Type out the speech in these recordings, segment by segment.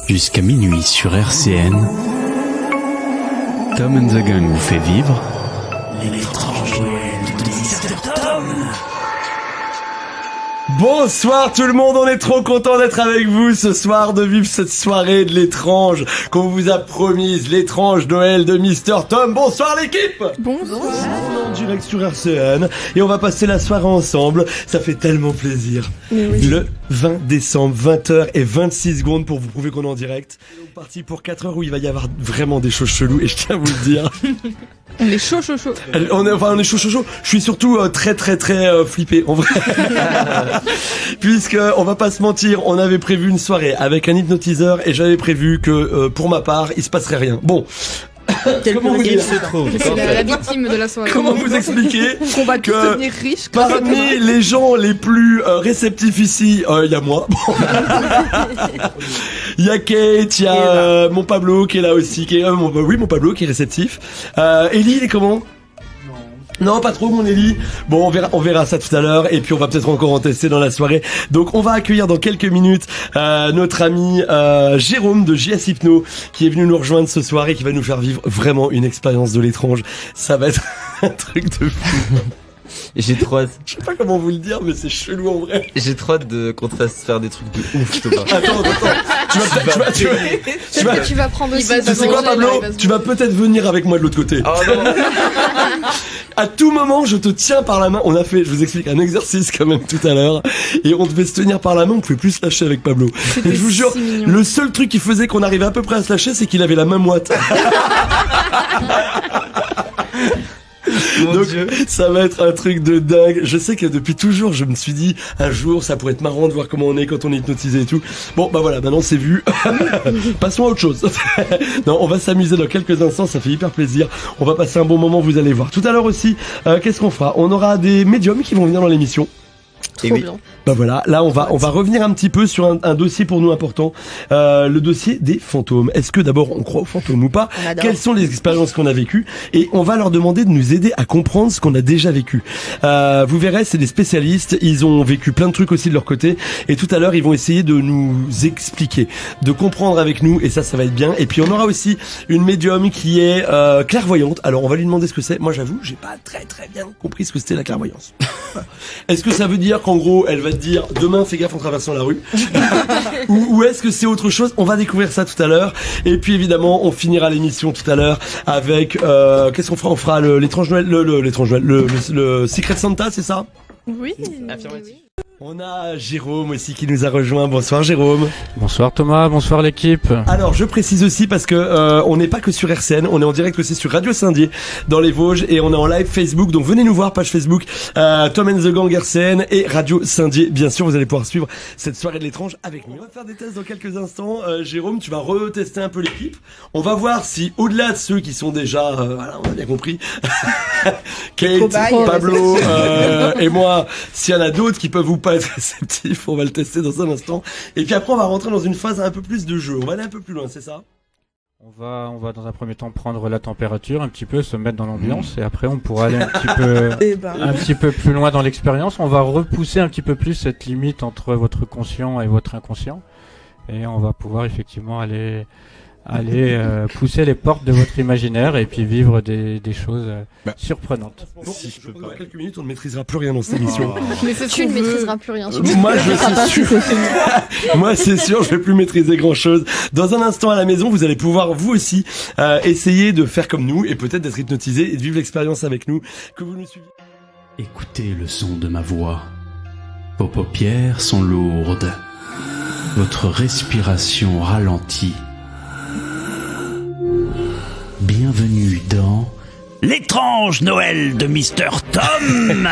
Jusqu'à minuit sur RCN, Tom and the Gang vous fait vivre l'étrange Noël de Mr. Tom. Bonsoir tout le monde, on est trop content d'être avec vous ce soir, de vivre cette soirée de l'étrange qu'on vous a promise, l'étrange Noël de Mr. Tom. Bonsoir l'équipe. Bonsoir. On est en direct sur RCN et on va passer la soirée ensemble, ça fait tellement plaisir. Oui. Le 20 décembre, 20h26 pour vous prouver qu'on est en direct. On est parti pour 4 heures où il va y avoir vraiment des choses cheloues et je tiens à vous le dire. On est chaud. On est chaud. Je suis surtout très flippé en vrai. Puisque on va pas se mentir, on avait prévu une soirée avec un hypnotiseur et j'avais prévu que pour ma part, il se passerait rien. Bon. Comment vous dire C'est la victime de la soirée. Comment vous expliquer qu'on va tous que devenir riches parmi les gens les plus réceptifs ici, il y a moi. Il y a Kate, il y a mon Pablo qui est là aussi, mon Pablo qui est réceptif. Ellie, il est comment? Non, pas trop mon Ellie. Bon, on verra ça tout à l'heure et puis on va peut-être encore en tester dans la soirée. Donc on va accueillir dans quelques minutes notre ami Jérôme de JS Hypno qui est venu nous rejoindre ce soir et qui va nous faire vivre vraiment une expérience de l'étrange. Ça va être un truc de fou. J'ai trop hâte. Je sais pas comment vous le dire, mais c'est chelou en vrai. J'ai trop hâte qu'on te fasse faire des trucs de ouf, Thomas. Attends. Tu vas prendre aussi. Tu sais quoi, Pablo? Tu vas peut-être venir avec moi de l'autre côté. Oh non. À tout moment, je te tiens par la main. Je vous explique un exercice quand même tout à l'heure. Et on devait se tenir par la main, on pouvait plus se lâcher avec Pablo. Et je vous jure, le seul truc qui faisait qu'on arrivait à peu près à se lâcher, c'est qu'il avait la main moite. Donc Dieu. Ça va être un truc de dingue. Je sais que depuis toujours je me suis dit un jour ça pourrait être marrant de voir comment on est quand on est hypnotisé et tout. Bon bah voilà, maintenant c'est vu. Passons à autre chose. Non, on va s'amuser dans quelques instants, ça fait hyper plaisir. On va passer un bon moment, vous allez voir. Tout à l'heure aussi, qu'est-ce qu'on fera? On aura des médiums qui vont venir dans l'émission. Trop bien. Bah voilà, là on va revenir un petit peu sur un dossier pour nous important, le dossier des fantômes. Est-ce que d'abord on croit aux fantômes ou pas? Quelles sont les expériences qu'on a vécues? Et on va leur demander de nous aider à comprendre ce qu'on a déjà vécu. Vous verrez, c'est des spécialistes, ils ont vécu plein de trucs aussi de leur côté et tout à l'heure ils vont essayer de nous expliquer, de comprendre avec nous et ça va être bien. Et puis on aura aussi une médium qui est clairvoyante. Alors on va lui demander ce que c'est. Moi j'avoue, j'ai pas très bien compris ce que c'était la clairvoyance. Est-ce que ça veut dire qu'en gros elle va te dire demain fais gaffe en traversant la rue ou est-ce que c'est autre chose? On va découvrir ça tout à l'heure et puis évidemment on finira l'émission tout à l'heure avec qu'est-ce qu'on fera? On fera l'étrange Noël, le Secret Santa, c'est ça? Oui. Affirmatif. On a Jérôme aussi qui nous a rejoint. Bonsoir Jérôme. Bonsoir Thomas, bonsoir l'équipe. Alors je précise aussi parce que on n'est pas que sur RCN, on est en direct aussi sur Radio Saint-Dié dans les Vosges et on est en live Facebook. Donc venez nous voir, page Facebook Tom and the Gang RCN et Radio Saint-Dié. Bien sûr, vous allez pouvoir suivre cette soirée de l'étrange avec nous. On va faire des tests dans quelques instants. Jérôme, tu vas retester un peu l'équipe. On va voir si au-delà de ceux qui sont déjà, voilà, on a bien compris, Kate, Pablo et moi, s'il y en a d'autres qui peuvent ou pas être réceptifs, on va le tester dans un instant. Et puis après, on va rentrer dans une phase un peu plus de jeu. On va aller un peu plus loin, c'est ça? On va dans un premier temps prendre la température un petit peu, se mettre dans l'ambiance et après on pourra aller un petit peu plus loin dans l'expérience. On va repousser un petit peu plus cette limite entre votre conscient et votre inconscient et on va pouvoir effectivement aller pousser les portes de votre imaginaire et puis vivre des choses surprenantes. Bon, si je peux pas. Dans quelques minutes, on ne maîtrisera plus rien dans cette émission. Mais tu ne maîtriseras plus rien. Moi, c'est sûr, je vais plus maîtriser grand chose. Dans un instant à la maison, vous allez pouvoir vous aussi essayer de faire comme nous et peut-être d'être hypnotisé et de vivre l'expérience avec nous. Que vous nous suiviez. Écoutez le son de ma voix. Vos paupières sont lourdes. Votre respiration ralentit. Bienvenue dans l'étrange Noël de Mr. Tom.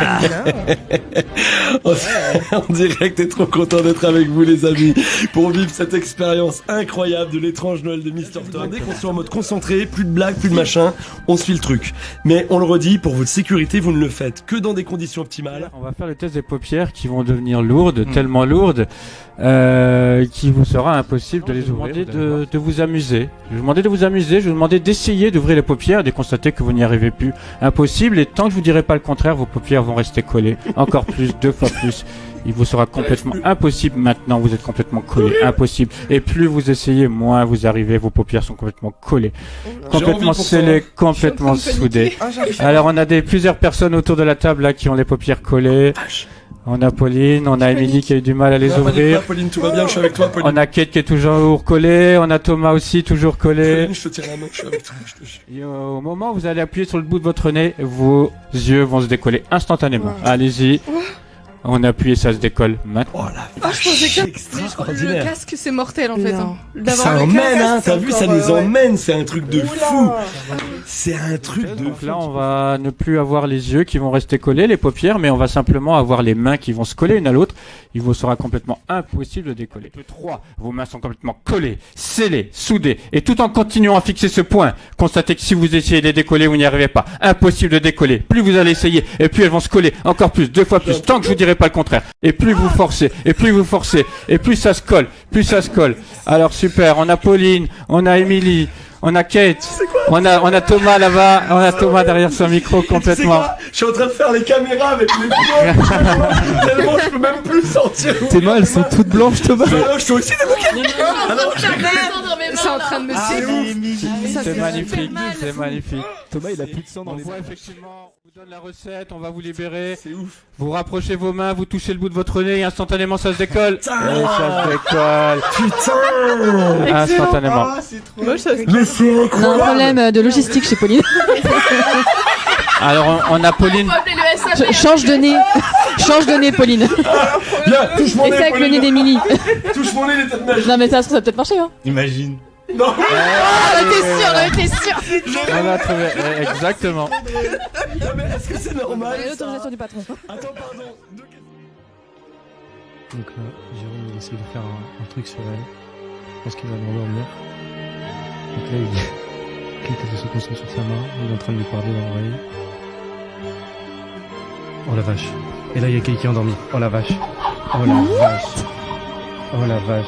En direct, t'es trop content d'être avec vous les amis pour vivre cette expérience incroyable de l'étrange Noël de Mr. Tom. Dès qu'on soit en mode concentré, plus de blagues, plus de machin, on suit le truc. Mais on le redit, pour votre sécurité, vous ne le faites que dans des conditions optimales. On va faire le test des paupières qui vont devenir lourdes, tellement lourdes qu'il vous sera impossible de les ouvrir. De vous amuser. Je vous demandais de vous amuser, je vous demandais d'essayer d'ouvrir les paupières et de constater que vous n'y arrivez plus. Impossible, et tant que je vous dirai pas le contraire, vos paupières vont rester collées. Encore plus, 2 fois plus. il vous sera complètement impossible maintenant, vous êtes complètement collé, impossible. Et plus vous essayez, moins vous arrivez, vos paupières sont complètement collées, complètement scellées, complètement soudées. Alors on a plusieurs personnes autour de la table là qui ont les paupières collées. On a Pauline, on a Émilie qui a eu du mal à les ouvrir. Pauline, tout va bien, je suis avec toi, Pauline. On a Kate qui est toujours collée, on a Thomas aussi toujours collé. Pauline, je te tiens la main, je suis avec toi. Et au moment où vous allez appuyer sur le bout de votre nez, vos yeux vont se décoller instantanément. Allez-y. On appuie et ça se décolle maintenant. Oh la vache, je pensais que extraordinaire. le casque c'est mortel en fait. Non. Ça emmène, hein, t'as vu, ça nous emmène, c'est un truc de fou. C'est un truc de Donc fou. là, on va ne plus avoir les yeux qui vont rester collés, les paupières, mais on va simplement avoir les mains qui vont se coller une à l'autre. Il vous sera complètement impossible de décoller. 3, vos mains sont complètement collées, scellées, soudées, et tout en continuant à fixer ce point, constatez que si vous essayez de les décoller, vous n'y arrivez pas. Impossible de décoller. Plus vous allez essayer, et plus elles vont se coller encore plus, 2 fois plus, tant que je vous dirai pas le contraire. Et plus vous forcez, et plus vous forcez, et plus ça se colle, plus ça se colle. Alors super, on a Pauline, on a Émilie, on a Kate, on a Thomas là-bas, on a Thomas derrière son micro complètement. Je suis en train de faire les caméras avec les pieds. Tellement je peux même plus sortir. Tes mains, elles sont toutes blanches, Thomas. Je suis aussi des C'est en train de me suivre. C'est magnifique, c'est magnifique. Thomas, il a plus de sang dans On les voit effectivement, on vous donne la recette, on va vous libérer. C'est ouf. Vous rapprochez vos mains, vous touchez le bout de votre nez et instantanément ça se décolle. Et Putain. ça se décolle. Putain. Instantanément. Mais c'est On a un incroyable. problème de logistique chez Pauline. Alors on a Pauline. Appeler le SAV. Change de nez. Change de nez, Pauline. Viens, touche mon Et nez, c'est avec le nez Pauline. d'Émilie. Touche mon nez, les têtes neiges. Non mais ça va peut-être marcher hein. Imagine. Non. On était sûr. On a trouvé, exactement. Mais est-ce que c'est normal ça L'autorisation du patron. Attends, pardon. Donc là, Jérôme il essaie de faire un truc sur elle. Je pense qu'il va l'endormir. Donc là, il se concentre sur sa main. Il est en train de lui parler dans l'oreille. Oh la vache. Et là, il y a quelqu'un qui est endormi. Oh la vache. Oh la vache. Oh la vache.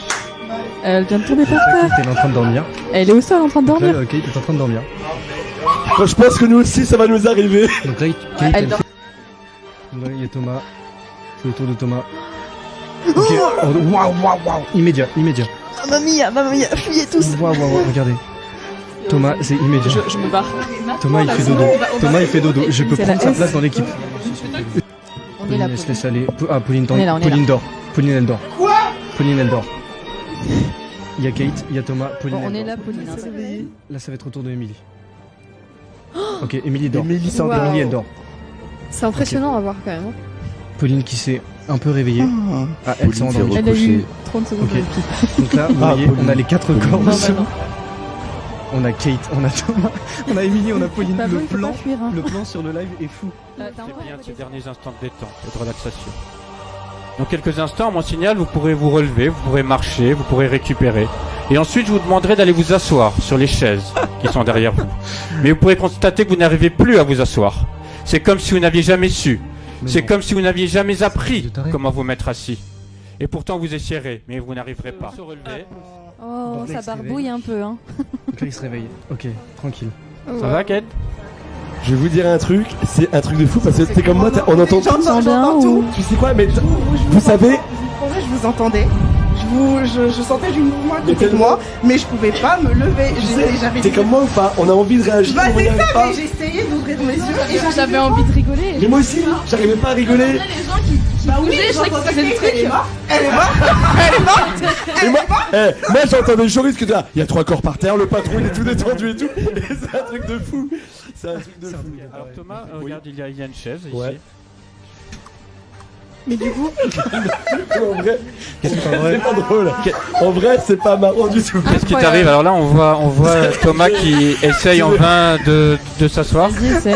Elle vient de tomber par Donc là, terre. Kate, elle est en train de dormir. Elle est au sol en train de Donc dormir. là, Kate est en train de dormir. Je pense que nous aussi, ça va nous arriver. Donc là, Kate, Elle elle dort. Donc là, il y a Thomas. C'est le tour de Thomas. Ok. Oh, waouh, waouh, waouh. Immédiat, immédiat. Mamma mia, fuyez tous. Waouh, waouh, waouh, regardez. Thomas, c'est immédiat. Je me barre. Thomas, il fait dodo. Thomas, il fait dodo. Je peux C'est prendre la sa S. place dans l'équipe. On est là. Pauline, elle se laisse aller. Ah, Pauline, On est là, on est Pauline dort. Pauline, elle dort. Quoi Pauline, elle dort. Il y a Kate, il y a Thomas, Pauline. Bon, on elle est dort. là, Pauline. hein. Là, ça va être au tour de Émilie. Ok, Émilie dort. Émilie Wow. Émilie, elle dort. C'est impressionnant à voir quand même. Pauline qui s'est un peu réveillée. Ah, elle s'est endormie. Elle a eu 30 secondes Ok. de répit. Donc là, vous voyez, Pauline. on a les 4 corps. Non, bah non. On a Kate, on a Thomas, on a Émilie, on a Pauline. Pas bon, Le il faut plan, pas fuir. Hein. le plan sur le live est fou. T'as C'est encore bien un peu ces de- derniers instants de détente et de relaxation. Dans quelques instants, à mon signal, vous pourrez vous relever, vous pourrez marcher, vous pourrez récupérer. Et ensuite, je vous demanderai d'aller vous asseoir sur les chaises qui sont derrière vous. Mais vous pourrez constater que vous n'arrivez plus à vous asseoir. C'est comme si vous n'aviez jamais su. Mais C'est non. comme si vous n'aviez jamais appris de taré. comment vous mettre assis. Et pourtant, vous essayerez, mais vous n'arriverez pas. Se relever. Oh, Donc là, ça il se barbouille réveille. un peu hein. Donc là, il se réveille. Ok, tranquille. Ça va, Kate? Je vais vous dire un truc, c'est un truc de fou parce que t'es comme moi, on entend tout. J'entends bien ou... Tu sais quoi, mais vous savez, Je vous entendais. Je sentais du mouvement à côté de moi, mais je pouvais pas me lever. J'avais t'es comme moi ou pas? On a envie de réagir, Bah mais on c'est n'y arrive ça, pas. mais j'ai essayé d'ouvrir mes yeux et J'avais envie de rigoler. Mais moi aussi, j'arrivais pas à rigoler. Les gens qui bougeaient, je croyais que c'était des Elle est trucs. morte. Elle est morte. Et moi j'entendais Joris que il y a 3 corps par terre, le patron il est tout détendu et tout. Et c'est un truc de fou. C'est un truc de fou. Alors Thomas, Oui. regarde, il y a une chaise ici. Ouais. Mais du coup, En vrai, c'est pas drôle. En vrai, c'est pas marrant du tout. Qu'est-ce qui t'arrive? Alors là, on voit Thomas qui essaye en vain de s'asseoir. Vas-y, essaie.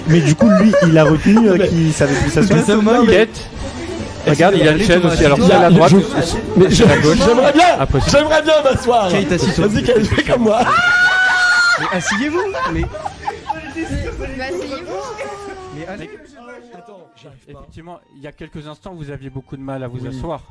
Mais du coup, lui, il a retenu qu'il savait plus s'asseoir. Kate, regarde, il y a une chaise aussi. Alors Il y celle a- à droite, Mais à gauche. j'aimerais bien, Impossible. j'aimerais bien m'asseoir. Kate, assis-toi. Vas-y, Kate, fais comme moi. Mais asseyez-vous. Mais asseyez-vous. allez. Attends, j'arrive pas. Effectivement, il y a quelques instants, vous aviez beaucoup de mal à vous asseoir.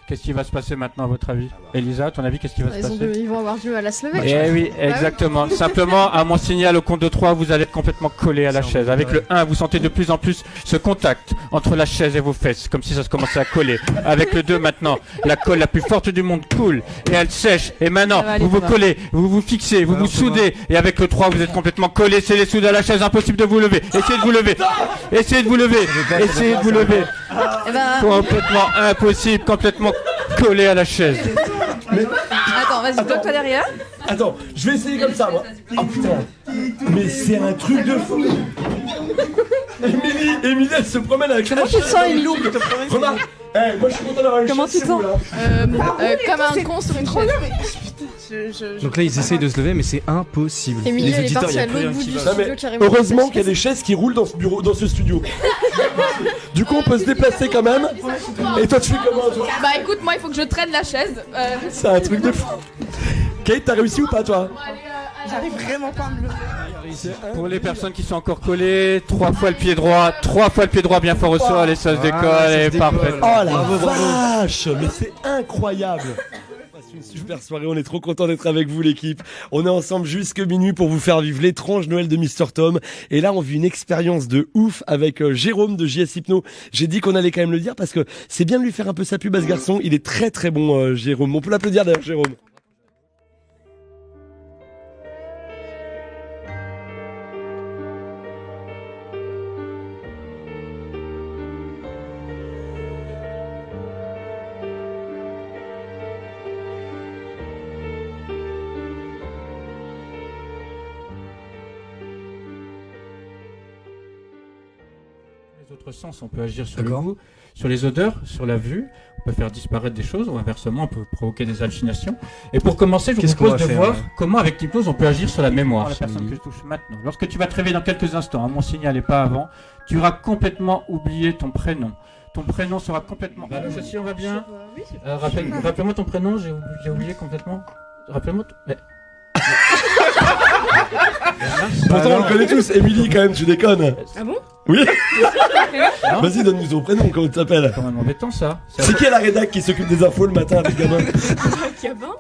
Qu'est-ce qui va se passer maintenant à votre avis? Elisa, à ton avis, qu'est-ce qui va se passer? Ils vont avoir du mal à se lever. Eh oui, exactement. Simplement, à mon signal au compte de 3, vous allez être complètement collé à la chaise. Avec le 1, vous sentez de plus en plus ce contact entre la chaise et vos fesses, comme si ça se commençait à coller. Avec le 2 maintenant, la colle la plus forte du monde coule et elle sèche. Et maintenant, vous vous collez, vous vous fixez, vous vous soudez. Et avec le 3, vous êtes complètement collé, c'est les soudes à la chaise, impossible de vous lever. Essayez de vous lever. Essayez de vous lever. Essayez de vous lever. Complètement impossible, complètement collé à la chaise. Attends, vas-y, bloque-toi derrière. Attends, je vais essayer comme ça, moi. Oh putain. Mais c'est un truc de fou. Émilie, elle se promène avec la chaise. Comment tu te sens, Émilie? Remarque. Moi je suis content d'avoir une chaise. Comment tu te sens? Comme un con sur une chaise. Donc là, ils essayent de se lever, mais c'est impossible. Émilie, elle est partie à l'autre bout du studio carrément. Heureusement qu'il y a des chaises qui roulent dans ce bureau, dans ce studio. Du coup, on peut se déplacer quand même. Et toi, tu fais comment, toi? Bah écoute, moi il faut que je traîne la chaise. C'est un truc de fou. Kate, t'as réussi ou pas, toi? J'arrive vraiment pas à me lever. Pour les personnes qui sont encore collées, 3 fois le pied droit, 3 fois le pied droit bien fort au sol et ça se décolle et parfait. Oh la vache, mais c'est incroyable. Une super soirée, on est trop content d'être avec vous l'équipe. On est ensemble jusque minuit pour vous faire vivre l'étrange Noël de Mr Tom. Et là on vit une expérience de ouf avec Jérôme de JS Hypno. J'ai dit qu'on allait quand même le dire parce que c'est bien de lui faire un peu sa pub à ce garçon. Il est très très bon Jérôme. On peut l'applaudir d'ailleurs Jérôme. Autres sens, on peut agir sur le goût, sur les odeurs, sur la vue, on peut faire disparaître des choses ou inversement on peut provoquer des hallucinations. Et pour commencer, je vous propose de voir comment avec l'hypnose on peut agir sur la mémoire. La personne que je touche maintenant. Lorsque tu vas te réveiller dans quelques instants, mon signal n'est pas avant, tu auras complètement oublié ton prénom. Ton prénom sera complètement... Allô, ceci, on va bien? Rappelle-moi ton prénom, j'ai oublié complètement. Rappelle-moi... Pourtant on le connaît tous, Émilie quand même, tu déconnes. Ah bon? Oui. Vas-y, donne-nous ton prénom, comment tu t'appelles? C'est quand même embêtant ça. C'est qui la rédac qui s'occupe des infos le matin avec Gabin? Gabin?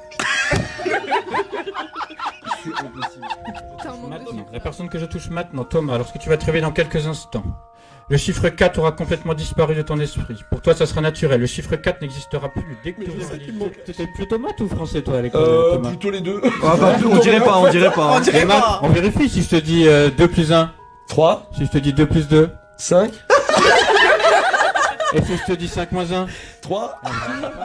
Maintenant, la personne que je touche maintenant, Thomas, lorsque tu vas te réveiller dans quelques instants, le chiffre 4 aura complètement disparu de ton esprit. Pour toi, ça sera naturel. Le chiffre 4 n'existera plus. Dès que tu étais plutôt maths ou français, toi, à l'école, Thomas? Plutôt les deux. On dirait pas. On vérifie si je te dis 2 plus 1. 3. Si je te dis 2 plus 2. 5. Et si je te dis 5 moins 1. 3.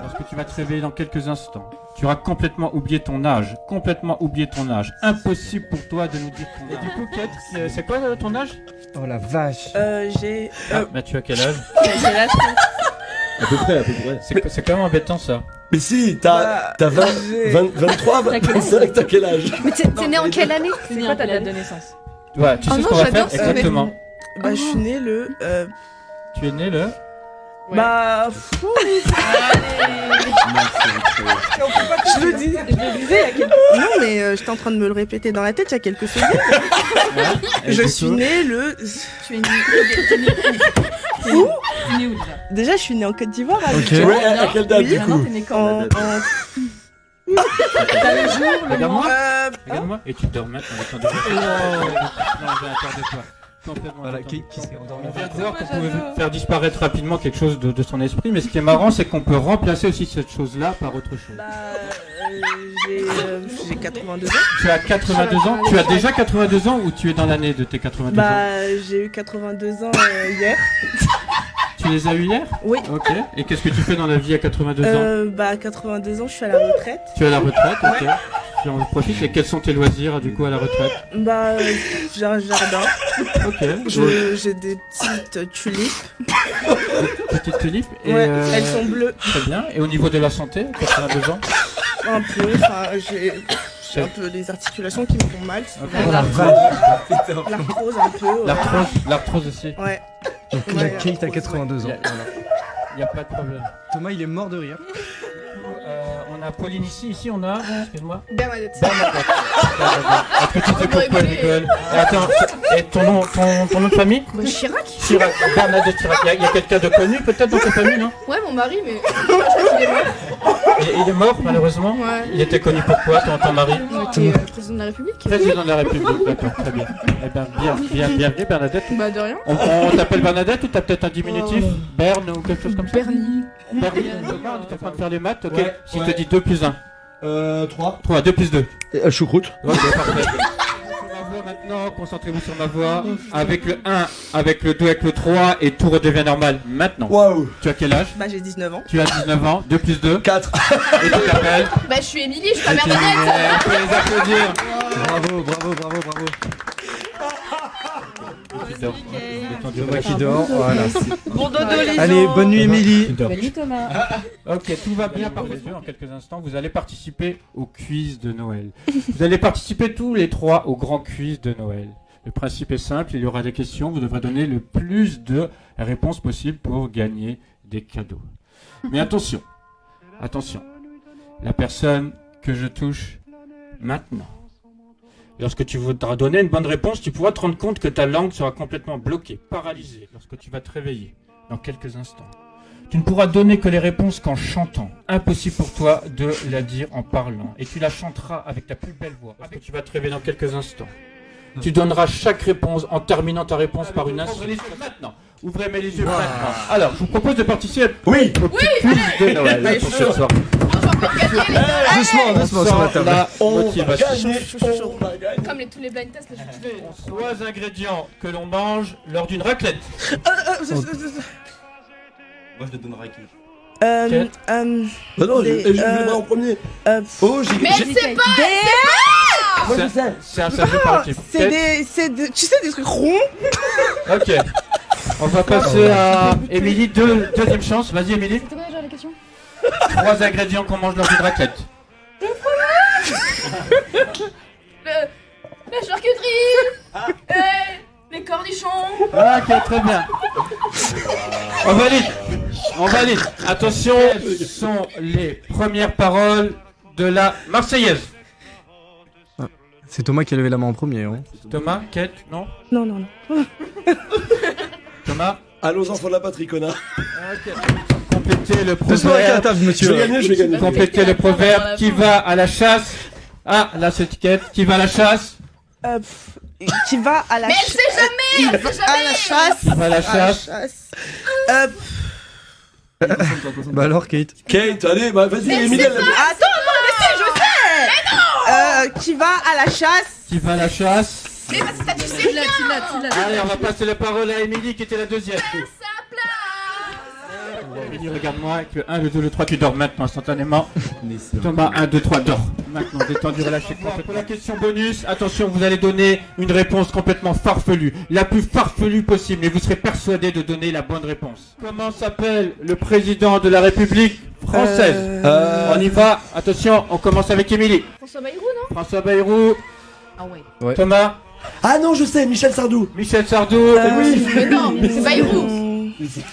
Lorsque tu vas te réveiller dans quelques instants, tu auras complètement oublié ton âge. Complètement oublié ton âge. Impossible pour toi de nous dire ton âge. Et du coup, Kate, c'est quoi ton âge? Oh la vache. J'ai... Bah tu as quel âge? Quel âge? À peu près. C'est quand même embêtant ça. Mais si, t'as 23, 25, t'as quel âge? Mais t'es né en quelle année? C'est quoi ta date de naissance? Ouais, tu sais ce qu'on va faire exactement. Bah, je suis née le... Tu es né le... Ouais. Bah... Je le dis. Je le disais il y a quelques... Non, mais j'étais en train de me le répéter dans la tête il y a quelques secondes. Je suis née le... Tu es né où? Tu es né où déjà? Déjà, je suis née en Côte d'Ivoire. Ok, ouais, à quelle date du coup? T'es né quand? T'as le jour, le mois? Regarde-moi. Et tu dors maintenant. Non, j'ai peur de toi. Voilà, qui s'est endormi. On vient de voir qu'on pouvait faire disparaître rapidement quelque chose de son esprit, mais ce qui est marrant, c'est qu'on peut remplacer aussi cette chose-là par autre chose. Bah, j'ai 82 ans. Tu as 82 ans? Tu as déjà 82 ans ou tu es dans l'année de tes 82 ans? Bah, j'ai eu 82 ans hier. Tu les as eu hier? Oui. Ok. Et qu'est-ce que tu fais dans la vie à 82 ans? Bah, à 82 ans, je suis à la retraite. Tu es à la retraite, ok. Tu en profites. Et quels sont tes loisirs du coup à la retraite? Bah, j'ai un jardin. Ok. J'ai des petites tulipes. Petites tulipes. Et Ouais, elles sont bleues. Très bien. Et au niveau de la santé, 82 ans? Un peu, enfin, j'ai un peu des articulations qui me font mal. Okay. L'arthrose un peu. L'arthrose aussi. Ouais. Donc Kate a 82 ans. Il n'y a pas de problème. Thomas, il est mort de rire. On a Pauline ici on a... Excuse-moi. Bernadette. Est-ce que tu sais pourquoi elle rigole? Attends, et ton nom de famille? Chirac. Chirac, Bernadette Chirac. Il y a quelqu'un de connu peut-être dans ta famille, non? Ouais, mon mari, mais je crois qu'il est mort. Il est mort malheureusement. Ouais. Il était connu pourquoi, ton mari? Il était président de la République. Président de la République, d'accord, très bien. Eh ben, bienvenue Bernadette. Bah de rien. On t'appelle Bernadette ou t'as peut-être un diminutif? Berne ou quelque chose comme ça? Bernie. Bernie, on est en train de faire les maths, ok? Ouais, Si je ouais. te dis 2 plus 1. 3. 3, 2 plus 2. Choucroute. Ok, parfait. Sur ma voix maintenant, concentrez-vous sur ma voix. Avec le 1, avec le 2, avec le 3, et tout redevient normal. Maintenant. Waouh. Tu as quel âge? Bah j'ai 19 ans. Tu as 19 ans, 2 plus 2. 4. Et tu t'appelles? Bah je suis Émilie, je suis pas Et tu- Bernadette. On peut les applaudir. Bravo. Je vois qui dort, voilà. Bon dodo les gens. Allez, bonne nuit Émilie. Bonne nuit Thomas. Ok, tout va bien par les yeux. En quelques instants, vous allez participer au quiz de Noël. Vous allez participer tous les 3 au grand quiz de Noël. Le principe est simple, il y aura des questions. Vous devrez donner le plus de réponses possibles pour gagner des cadeaux. Mais attention, la personne que je touche maintenant. Lorsque tu voudras donner une bonne réponse, tu pourras te rendre compte que ta langue sera complètement bloquée, paralysée, lorsque tu vas te réveiller dans quelques instants. Tu ne pourras donner que les réponses qu'en chantant. Impossible pour toi de la dire en parlant. Et tu la chanteras avec ta plus belle voix, lorsque tu vas te réveiller dans quelques instants. Tu donneras chaque réponse en terminant ta réponse par une insulte. Maintenant, ouvrez mes yeux maintenant. Alors, je vous propose de participer au petit quiz de Noël pour ce soir. Doucement sur la table. La motivation. Comme tous les blind tests, là, je veux. 3 ingrédients que l'on mange lors d'une raclette. Moi je le donnerai à qui? Bah non, je vais en premier. Oh, j'ai. Mais c'est pas. Moi je sais. C'est un jeu par équipe. Tu sais des trucs ronds. Ok. On va passer à Émilie, deuxième chance. Vas-y Émilie. C'était quoi déjà la question? 3 ingrédients qu'on mange lors d'une raclette. La charcuterie. Les cornichons. Ok, très bien. On valide. Attention, ce sont les premières paroles de la Marseillaise. C'est Thomas qui a levé la main en premier. Hein. Thomas, Kate, non? Non. Thomas. Allons enfants de la patrie, connard. Ok. Complétez le Doucement avec la proverbe. table, monsieur. Je vais gagner. Complétez le proverbe. Qui va à la chasse? Ah, là c'est Kate. Qui va à la chasse? Qui va à la Mais elle sait jamais. Elle sait à jamais. la chasse. Qui va à la chasse? Bah alors Kate. Kate, allez, bah vas-y, Émilie. Attends, non, mais si, je sais. Mais non. Qui va à la chasse. Qui va à la chasse? Mais parce que ça tu sais bien. Allez, on va passer la parole à Émilie qui était la deuxième. Émilie, regarde-moi avec le 1, le 2, le 3, tu dors maintenant instantanément. Thomas, 1, 2, 3, dors. Maintenant, détendu, relâché. Pour la question bonus, attention, vous allez donner une réponse complètement farfelue. La plus farfelue possible, et vous serez persuadé de donner la bonne réponse. Comment s'appelle le président de la République française? On y va, attention, on commence avec Émilie. François Bayrou, non? François Bayrou. Ah ouais. Thomas. Ah non, je sais, Michel Sardou. Michel Sardou. Oui. Mais non, c'est Bayrou.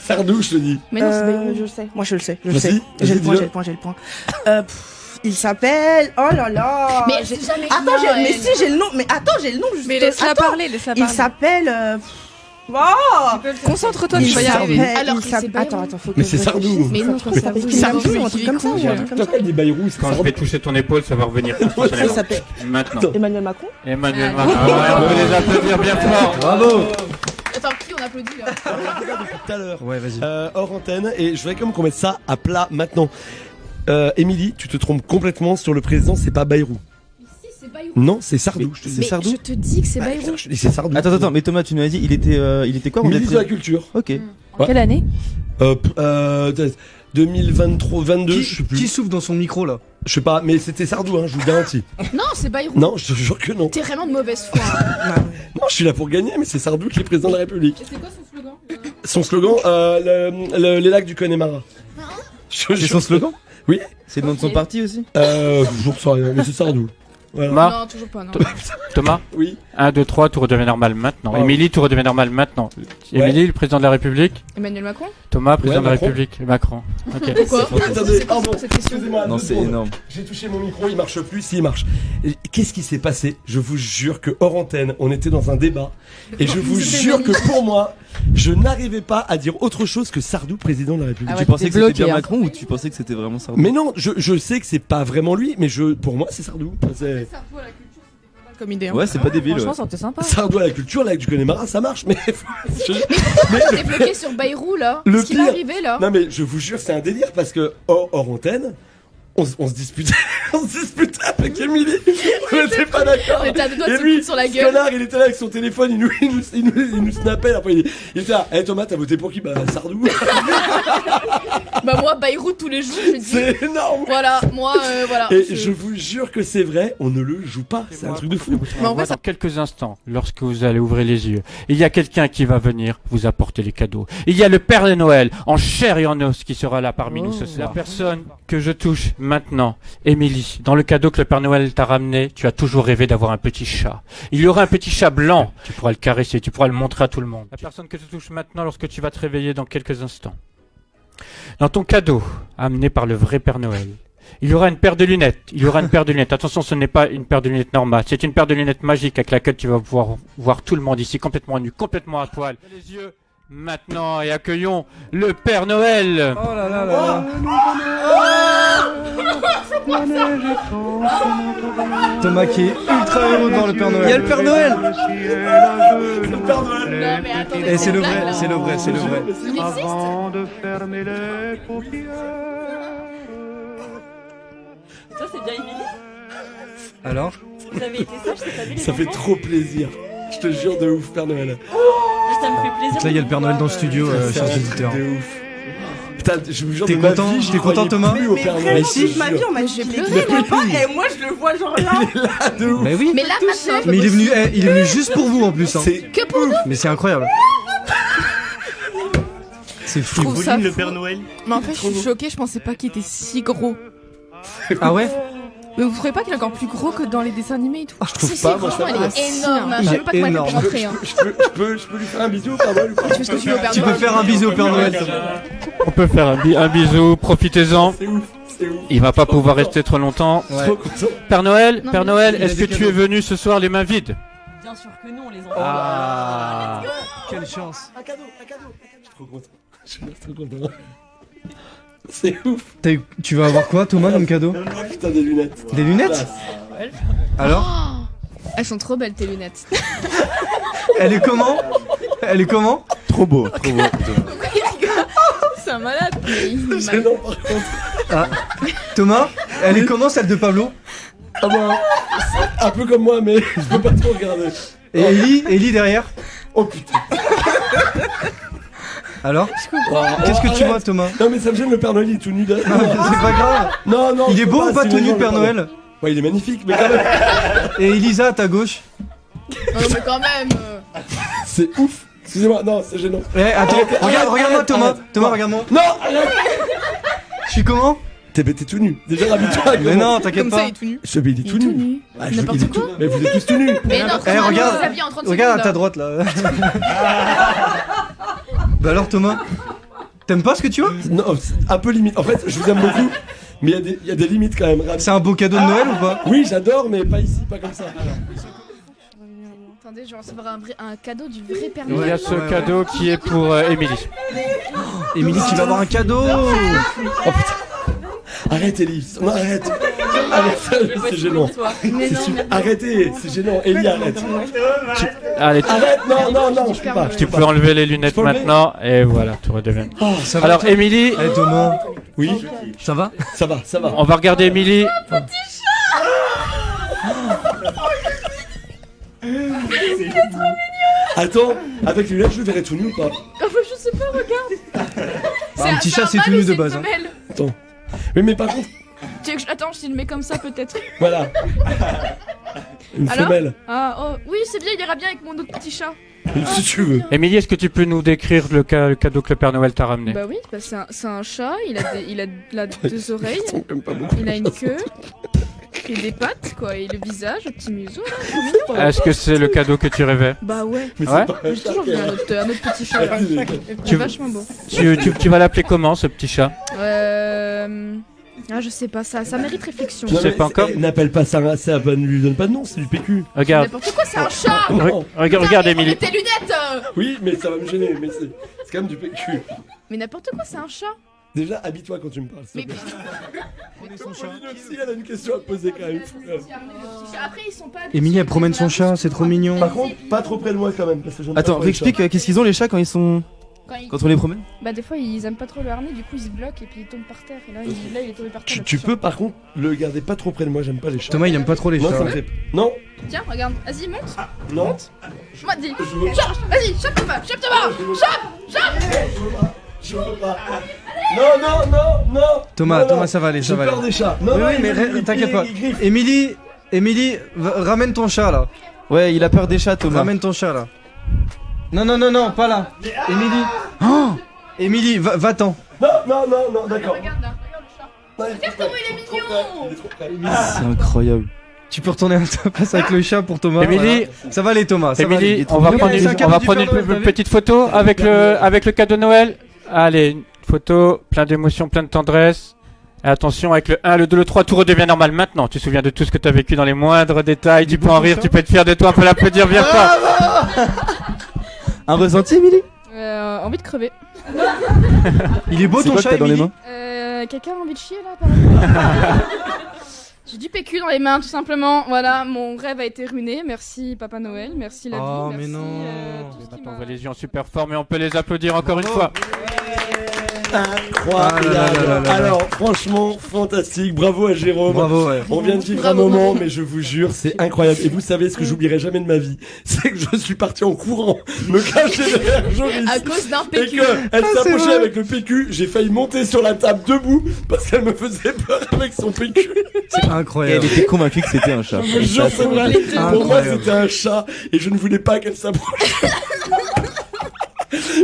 Sardou, je te dis. Mais non, c'est Bayrou. Je sais. Moi je le sais. Vas-y, J'ai le dis-le. point. Il s'appelle. Oh là là. Mais c'est jamais. Attends, mais si j'ai le nom. Mais attends, j'ai le nom juste. Mais laisse-la Attends. parler, laisse-la parler. Il s'appelle. Concentre-toi, Il tu vas y arriver. s'appelle- Alors il que s'appelle- c'est Bayrou. Attends, faut que Mais je c'est Sardou. réfléchisse. Mais non, Il s'appelle Sardou, un truc comme ça. Sardou. un truc comme ça. T'appelles des Bayrou, c'est Quand je Sardou. vais toucher ton épaule, ça va revenir. Il s'appelle Maintenant. Emmanuel Macron. Emmanuel Macron. On peut les applaudir bien fort. Bravo. Attends, qui on applaudit là? Tout à l'heure. Ouais, vas-y. Hors antenne, et je voudrais quand même qu'on mette ça à plat maintenant. Émilie, tu te trompes complètement sur le président, c'est pas Bayrou. Si, c'est Bayrou. Non, c'est Sardou. Je te dis Mais Sardou. je te dis que c'est Ah, Bayrou. putain, je te dis c'est Sardou. Attends, mais Thomas, tu nous as dit, il était quoi? Ministre de la Culture. Ok. Ouais. Quelle année? 2023, 22, je sais plus. Qui souffle dans son micro là? Je sais pas, mais c'était Sardou, hein, je vous le garantis. Non, c'est Bayrou. Non, je te jure que non. T'es vraiment de mauvaise foi. Non, je suis là pour gagner, mais c'est Sardou qui est président de la République. Et c'est quoi son slogan? Son slogan, les lacs du Connemara. C'est son slogan? Oui. C'est le nom de son Ok. parti aussi? Je sais rien, mais c'est Sardou. Voilà. Thomas, Non, toujours pas, non. Thomas, Oui. 1, 2, 3, tout redevient normal maintenant. Ah, Émilie, tout redevient normal maintenant. Ouais. Émilie, le président de la République. Emmanuel Macron? Thomas, président Ouais, de la Macron. République. Macron. Ok. Pourquoi? Attendez, C'est quoi pardon. cette question? Excusez-moi. Non, 2 c'est secondes. énorme. J'ai touché mon micro, il marche plus. Si, il marche. Et qu'est-ce qui s'est passé? Je vous jure que hors antenne, on était dans un débat. Et je vous C'était jure que magnifique. pour moi, je n'arrivais pas à dire autre chose que Sardou, président de la République. Ah ouais, Tu pensais que c'était bloqué, bien hein. Macron ou tu pensais que c'était vraiment Sardou? Mais non, je sais que c'est pas vraiment lui, mais pour moi, c'est Sardou. C'est Comme idée. Hein. Ouais, c'est pas débile. Franchement, Ouais. ça aurait été sympa. Sardou à la culture, là, du Connemara, ça marche, mais. T'es bloqué sur Bayrou là. Le Ce qui va pire- arriver là. Non, mais je vous jure, c'est un délire parce que hors antenne, on se disputait, on se disputait avec Émilie. On n'était pas d'accord. On était à deux doigts de Et se lui, foutre sur la ce gueule. connard, il était là avec son téléphone, il nous snappait. Après, il était là. Eh Thomas, t'as voté pour qui? Bah, Sardou. Bah moi, Bayrou tous les jours, je dis. C'est énorme. Voilà, moi, voilà. Et je vous jure que c'est vrai, on ne le joue pas. C'est un truc de fou. Mais en On vrai, va ça- dans quelques instants, lorsque vous allez ouvrir les yeux, il y a quelqu'un qui va venir vous apporter les cadeaux. Il y a le Père Noël, en chair et en os, qui sera là parmi nous ce soir. La personne que je touche maintenant, Émilie, dans le cadeau que le Père Noël t'a ramené, tu as toujours rêvé d'avoir un petit chat. Il y aura un petit chat blanc, tu pourras le caresser, tu pourras le montrer à tout le monde. La personne que tu touches maintenant, lorsque tu vas te réveiller dans quelques instants. Dans ton cadeau, amené par le vrai Père Noël, il y aura une paire de lunettes. Il y aura une paire de lunettes. Attention, ce n'est pas une paire de lunettes normale. C'est une paire de lunettes magiques avec laquelle tu vas pouvoir voir tout le monde ici complètement nu, complètement à poil. Les yeux maintenant et accueillons le Père Noël. Oh là là là. Thomas qui est ultra heureux devant le Père Noël. Il y a le Père Noël. Le Père Noël. Non, mais attendez. Et c'est le blague, vrai, là. c'est le vrai, c'est le vrai. Il existe? Ça, c'est bien Émilie. Alors Vous avez été sage, c'est pas vu les Ça fait enfants trop plaisir. Je te jure de ouf, Père Noël. Ça me fait plaisir. Donc là, il y a le Père Noël dans le studio, C'est chers un truc auditeurs. de ouf. Putain, je vous jure T'es de ma content vie, j'y T'es content, croyais Thomas plus au Mais Père Noël. vraiment, je te toute ma vie, jure. on m'a dit J'ai qu'il pleuré, existait pas, et moi, je le vois genre là. Là, de ouf. Mais oui. Mais là, maintenant, Mais il est venu, il est venu juste pour vous en plus. Hein. C'est que pour nous. Mais c'est incroyable. C'est Je fou. trouve ça le fou. Père Noël. Mais en fait, je suis choquée, je pensais pas qu'il était si gros. Ah ouais? Mais vous trouvez pas qu'il est encore plus gros que dans les dessins animés et tout? Je trouve Si, pas, si, moi, franchement, ça il va. est énorme. Je sais même pas comment il énorme. fait pour rentrer. Hein. Je peux lui faire un bisou au Père Noël ou pas? Tu fais ce que tu veux au Père Tu peux Noël. faire un bisou au Père Noël. Thomas. On peut faire un bisou, profitez-en. C'est ouf, c'est ouf. Il va pas pouvoir rester trop longtemps. Ouais. Trop content. Père Noël, Non, Père mais Noël, il a est-ce que des tu cadeaux. es venu ce soir les mains vides? Bien sûr que non, les enfants. Ah, quelle chance. Un cadeau, un cadeau. Je suis trop content. Je suis trop content. C'est ouf. Tu vas avoir quoi, Thomas, comme cadeau? Oh, putain, des lunettes. Des lunettes? Alors? Oh, elles sont trop belles tes lunettes. Elle est comment? Elle est comment? Trop beau, trop beau. Pourquoi il rigole? C'est un malade. Mais il C'est non, par contre. Ah. Thomas? Elle est comment celle de Pablo? Ah bah, c'est un peu comme moi, mais je peux pas trop regarder. Et Ellie derrière? Oh putain. Alors? Oh, Qu'est-ce que tu arrête. vois, Thomas? Non, mais ça me gêne, le Père Noël, il est tout nu derrière. Non, mais c'est pas grave. Non, non. Il je est peux beau ou pas c'est tout nu, mignon, le Père Noël? Ouais, il est magnifique, mais quand même. Et Elisa à ta gauche? Non, mais quand même. C'est ouf. Excusez-moi, non, c'est gênant. Eh, attends, Arrête, regarde-moi, arrête, Thomas. arrête. Thomas, regarde-moi. Non, arrête. Je suis comment? T'es tout nu. Déjà, habite-toi. Mais non, t'inquiète Comme ça, pas. il est tout nu. Je mais il est tout nu. Ah, je veux qu'il est tout. Mais vous êtes tous tout nus. Mais non, Eh, regarde, sa vie en 30 regarde à ta secondes, droite là. Bah alors, Thomas, t'aimes pas ce que tu vois? Non, c'est un peu limite. En fait, je vous aime beaucoup, mais il y a des limites quand même. C'est un beau cadeau de Noël ou pas? Oui, j'adore, mais pas ici, pas comme ça. Attendez, je vais recevoir un cadeau du vrai Père Il y a Noël. ce cadeau qui est pour Émilie. Émilie, tu vas avoir un cadeau. Oh putain. Arrête, Ellie. Non, arrête. Arrête, c'est gênant. Mais C'est non, super. Arrêtez, c'est gênant. Ellie, arrête. Allez, Arrête, non, je peux pas. tu peux enlever les lunettes Je peux enlever maintenant et voilà, tout redevient. Oh, Ça va, Alors toi Émilie, Eh Thomas, oui, ça va? ça va, ça va. on va regarder Émilie. Attends, avec les lunettes, je le verrai tout nu ou pas? Je sais pas, regarde. Un petit chat, c'est tout nu de base. Hein. Attends. Mais par contre, Tu veux que attends, je te le mets comme ça peut-être. voilà. Une Alors femelle, Ah, oh, oui, c'est bien, il ira bien avec mon autre petit chat. si tu veux. Émilie, est-ce que tu peux nous décrire le cadeau que le Père Noël t'a ramené? Bah oui, bah c'est un chat, il a deux oreilles, Ils sont quand même pas beaucoup. il a une queue. et des pattes, quoi, et le visage, le petit museau, là, trop mignon. Est-ce que c'est le cadeau que tu rêvais? Bah ouais. Mais Ouais. J'ai toujours vu un autre petit chat, là. C'est vachement beau. Tu vas l'appeler comment, ce petit chat? Ah, je sais pas, ça mérite réflexion. Tu sais pas encore? N'appelle pas ça, ça ne lui donne pas de nom, c'est du PQ. Regarde. N'importe quoi, c'est un chat. Regarde, Émilie. Mets tes lunettes. Oui, mais ça va me gêner, mais c'est quand même du PQ. Mais n'importe quoi, c'est un chat. Déjà, habille-toi quand tu me parles. Mais Pauline aussi, elle a une question à poser quand même. après, ils sont pas. Émilie, elle promène son chat, c'est trop mignon. Par contre, pas trop près de moi quand même. Parce que j'aime Attends, pas trop les réexplique, chats. qu'est-ce qu'ils ont les chats quand ils sont. Quand on les promène? Bah, des fois, ils aiment pas trop le harnais, du coup, ils se bloquent et puis ils tombent par terre. Et là, il est tombé par terre. Tu peux par contre le garder pas trop près de moi, j'aime pas les chats. Thomas, il aime pas trop les Non, chats. ça me fait. Non, Tiens, regarde, vas-y, monte. non. Moi, dis. Vas-y, chope-toi, chope-toi. Je veux pas. Non. Thomas, Non, Thomas, ça va aller, ça va J'ai peur aller. des chats. Non, Oui, non, oui, mais t'inquiète pas. Émilie, ramène ton chat là. Ouais, il a peur des chats, Thomas. Ramène ton chat là. Non, pas là. Émilie. Oh Émilie, va-t'en. Non, d'accord. Regarde là, regarde le chat. Regarde comment il est mignon. Il est trop près. C'est incroyable. Tu peux retourner à ta place avec le chat pour Thomas. Émilie. Voilà. Ça va aller, Thomas. Ça va Émilie, aller. on va prendre C'est un cadeau du Père Noël, une t'as vu petite photo avec le cadeau de Noël. Allez, une photo, plein d'émotions, plein de tendresse. Et attention, avec le 1, le 2, le 3, tout redevient normal maintenant. Tu te souviens de tout ce que tu as vécu dans les moindres détails. Tu peux en rire, tu peux être fier de toi, on peut l'applaudir bien fort. Un ressenti, Émilie? Envie de crever. Il est beau C'est ton quoi que chat, t'as dans les Émilie. mains? Quelqu'un a envie de chier là, par exemple. J'ai du PQ dans les mains, tout simplement. Voilà, mon rêve a été ruiné. Merci Papa Noël, merci la vie, Oh, merci mais non. tout ce qui Maintenant, on m'a. voit les yeux en super forme et on peut les applaudir encore une fois. Incroyable. Ah là là. Alors, franchement, fantastique. Bravo à Jérôme. Bravo, ouais. On vient de vivre un moment, mais je vous jure, c'est incroyable. Et vous savez ce que j'oublierai jamais de ma vie, c'est que je suis parti en courant, me cacher derrière Joris. À cause d'un Et PQ. qu'elle s'approchait avec le PQ, j'ai failli monter sur la table debout parce qu'elle me faisait peur avec son PQ. C'est Et incroyable. elle était convaincue que c'était un chat. Je vous jure, c'est vrai. Pour moi, Incroyable. c'était un chat et je ne voulais pas qu'elle s'approche.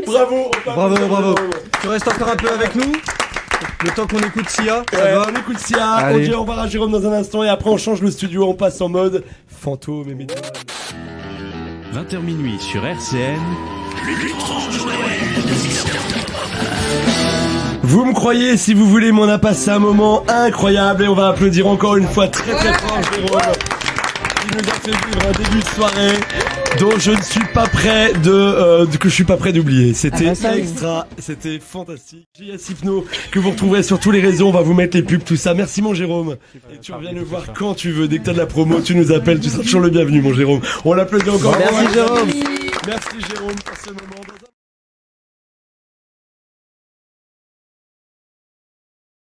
Bravo. Bravo. Tu restes encore un peu avec nous? Le temps qu'on écoute Sia, ça Ouais, va? on écoute Sia, on Allez. dit au revoir à Jérôme dans un instant et après on change le studio, on passe en mode fantôme et médiéval. 20h minuit sur RCN. Vous me croyez si vous voulez, mais on a passé un moment incroyable et on va applaudir encore une fois très fort Jérôme. Il nous a fait vivre un début de soirée dont je ne suis pas prêt que je suis pas prêt d'oublier. C'était extra, c'était fantastique. JS Hypno que vous retrouverez sur tous les réseaux, on va vous mettre les pubs, tout ça. Merci mon Jérôme. Et tu reviens nous voir quand tu veux, dès que t'as de la promo, tu nous appelles, tu seras toujours le bienvenu mon Jérôme. On l'applaudit encore. Merci Jérôme. Merci Jérôme pour ce moment.